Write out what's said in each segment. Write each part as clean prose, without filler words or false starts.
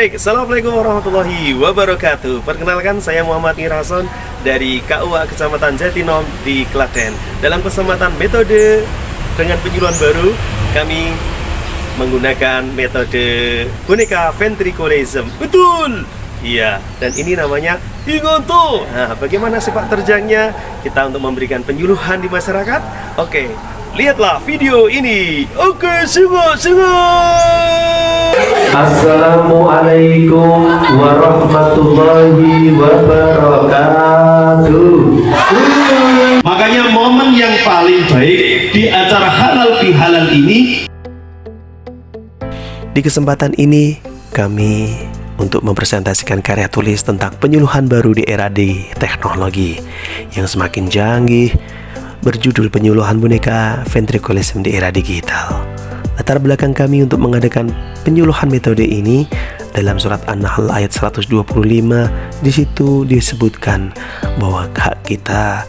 Baik, Assalamualaikum warahmatullahi wabarakatuh. Perkenalkan, saya Muhammad Ngirason dari KUA Kecamatan Jatinom di Klaten. Dalam kesempatan metode dengan penyuluhan baru, kami menggunakan metode boneka ventriculism. Betul! Iya, dan ini namanya Ingonto. Nah, bagaimana sepak terjangnya kita untuk memberikan penyuluhan di masyarakat? Oke, lihatlah video ini. Oke, simak. Assalamualaikum warahmatullahi wabarakatuh. Makanya momen yang paling baik di acara halal bihalal ini. Di kesempatan ini kami untuk mempresentasikan karya tulis tentang penyuluhan baru di era di teknologi yang semakin canggih, berjudul Penyuluhan Boneka Ventriculism di Era Digital. Latar belakang kami untuk mengadakan penyuluhan metode ini dalam surat An-Nahl ayat 125. Di situ disebutkan bahwa hak kita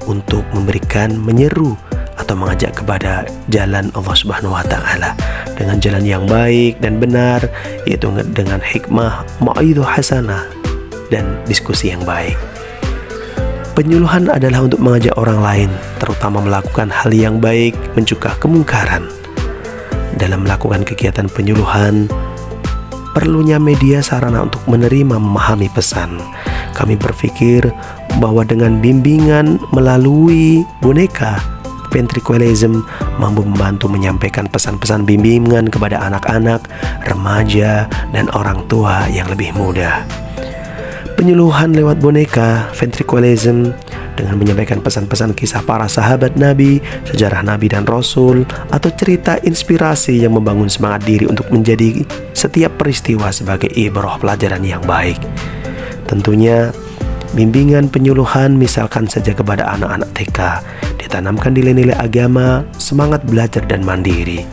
untuk menyeru atau mengajak kepada jalan Allah Subhanahu wa taala dengan jalan yang baik dan benar, yaitu dengan hikmah, mau'izah hasanah, dan diskusi yang baik. Penyuluhan adalah untuk mengajak orang lain, terutama melakukan hal yang baik, mencegah kemungkaran. Dalam melakukan kegiatan penyuluhan, perlunya media sarana untuk menerima memahami pesan. Kami berpikir bahwa dengan bimbingan melalui boneka ventriculism mampu membantu menyampaikan pesan-pesan bimbingan kepada anak-anak, remaja, dan orang tua yang lebih muda. Penyuluhan lewat boneka ventriculism dengan menyampaikan pesan-pesan kisah para sahabat Nabi, sejarah Nabi dan Rasul, atau cerita inspirasi yang membangun semangat diri untuk menjadi setiap peristiwa sebagai ibrah pelajaran yang baik. Tentunya bimbingan penyuluhan misalkan saja kepada anak-anak TK ditanamkan nilai-nilai agama, semangat belajar dan mandiri.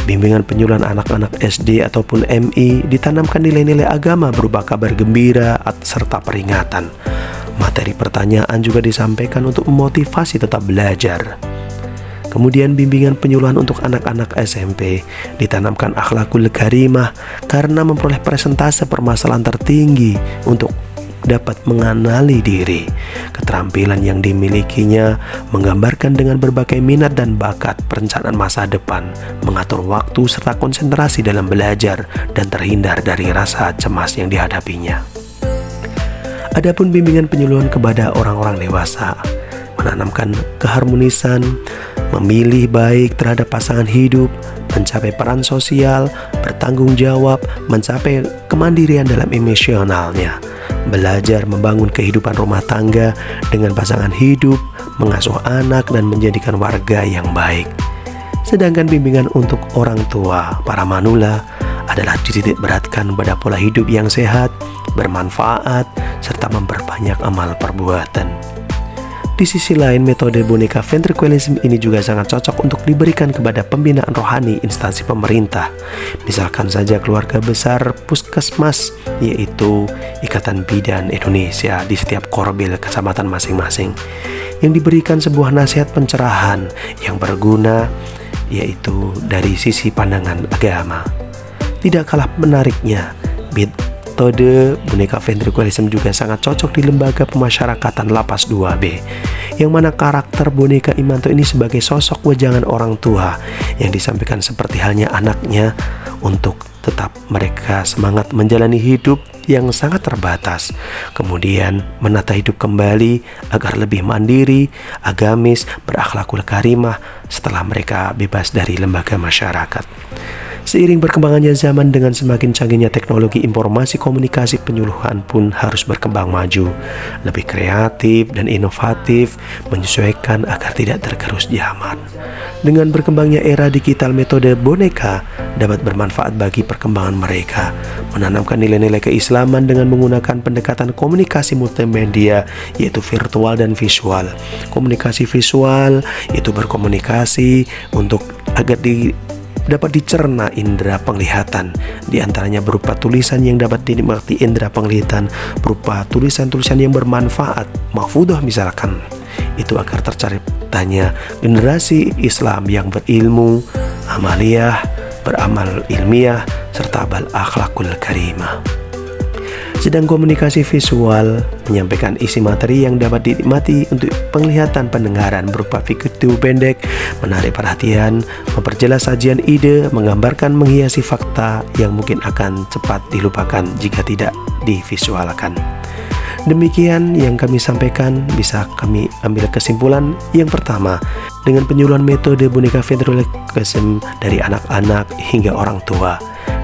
Bimbingan penyuluhan anak-anak SD ataupun MI ditanamkan nilai-nilai agama berupa kabar gembira serta peringatan. Materi pertanyaan juga disampaikan untuk memotivasi tetap belajar. Kemudian bimbingan penyuluhan untuk anak-anak SMP ditanamkan akhlakul karimah karena memperoleh persentase permasalahan tertinggi untuk dapat mengenali diri. Keterampilan yang dimilikinya menggambarkan dengan berbagai minat dan bakat, perencanaan masa depan, mengatur waktu serta konsentrasi dalam belajar dan terhindar dari rasa cemas yang dihadapinya. Adapun bimbingan penyuluhan kepada orang-orang dewasa menanamkan keharmonisan, memilih baik terhadap pasangan hidup, mencapai peran sosial, bertanggung jawab, mencapai kemandirian dalam emosionalnya, belajar membangun kehidupan rumah tangga dengan pasangan hidup, mengasuh anak, dan menjadikan warga yang baik. Sedangkan bimbingan untuk orang tua, para manula, adalah dititik beratkan pada pola hidup yang sehat, bermanfaat, serta memperbanyak amal perbuatan. Di sisi lain, metode boneka ventriculism ini juga sangat cocok untuk diberikan kepada pembinaan rohani instansi pemerintah. Misalkan saja keluarga besar puskesmas, yaitu Ikatan Bidan Indonesia di setiap korbil kecamatan masing-masing, yang diberikan sebuah nasihat pencerahan yang berguna, yaitu dari sisi pandangan agama. Tidak kalah menariknya, metode boneka ventriculism juga sangat cocok di lembaga pemasyarakatan Lapas 2B, yang mana karakter boneka Imanto ini sebagai sosok wejangan orang tua yang disampaikan seperti halnya anaknya untuk tetap mereka semangat menjalani hidup yang sangat terbatas, kemudian menata hidup kembali agar lebih mandiri, agamis, berakhlakul karimah setelah mereka bebas dari lembaga masyarakat. Seiring berkembangannya zaman dengan semakin canggihnya teknologi informasi komunikasi, penyuluhan pun harus berkembang maju, lebih kreatif dan inovatif, menyesuaikan agar tidak tergerus zaman. Dengan berkembangnya era digital, metode boneka dapat bermanfaat bagi perkembangan mereka, menanamkan nilai-nilai keislaman dengan menggunakan pendekatan komunikasi multimedia, yaitu virtual dan visual. Komunikasi visual itu berkomunikasi untuk agar dapat dicerna indera penglihatan, diantaranya berupa tulisan yang dapat dinikmati indera penglihatan, berupa tulisan-tulisan yang bermanfaat, mahfudhah misalkan, itu agar terciptanya generasi Islam yang berilmu, amaliyah, beramal ilmiah, serta bal akhlakul karimah. Sedang komunikasi visual menyampaikan isi materi yang dapat dinikmati untuk penglihatan pendengaran berupa video pendek, menarik perhatian, memperjelas sajian ide, menggambarkan, menghiasi fakta yang mungkin akan cepat dilupakan jika tidak divisualkan. Demikian yang kami sampaikan, bisa kami ambil kesimpulan. Yang pertama, dengan penyuluhan metode boneka ventriloquism dari anak-anak hingga orang tua,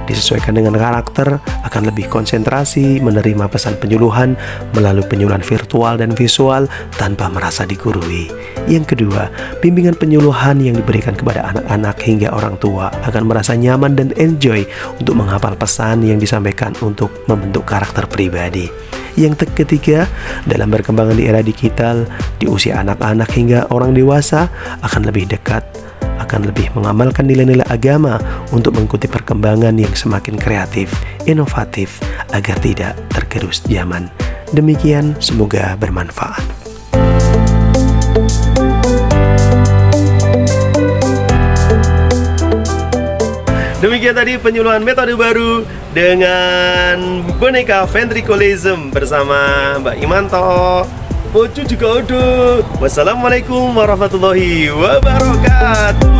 disesuaikan dengan karakter, akan lebih konsentrasi menerima pesan penyuluhan melalui penyuluhan virtual dan visual tanpa merasa digurui. Yang kedua, bimbingan penyuluhan yang diberikan kepada anak-anak hingga orang tua akan merasa nyaman dan enjoy untuk menghafal pesan yang disampaikan untuk membentuk karakter pribadi. Yang ketiga, dalam berkembangan di era digital, di usia anak-anak hingga orang dewasa akan lebih dekat, akan lebih mengamalkan nilai-nilai agama untuk mengikuti perkembangan yang semakin kreatif, inovatif, agar tidak tergerus zaman. Demikian, semoga bermanfaat. Demikian tadi penyuluhan metode baru dengan boneka ventriloquism bersama Mbak Imanto. Bocu juga udah. Wassalamualaikum warahmatullahi wabarakatuh.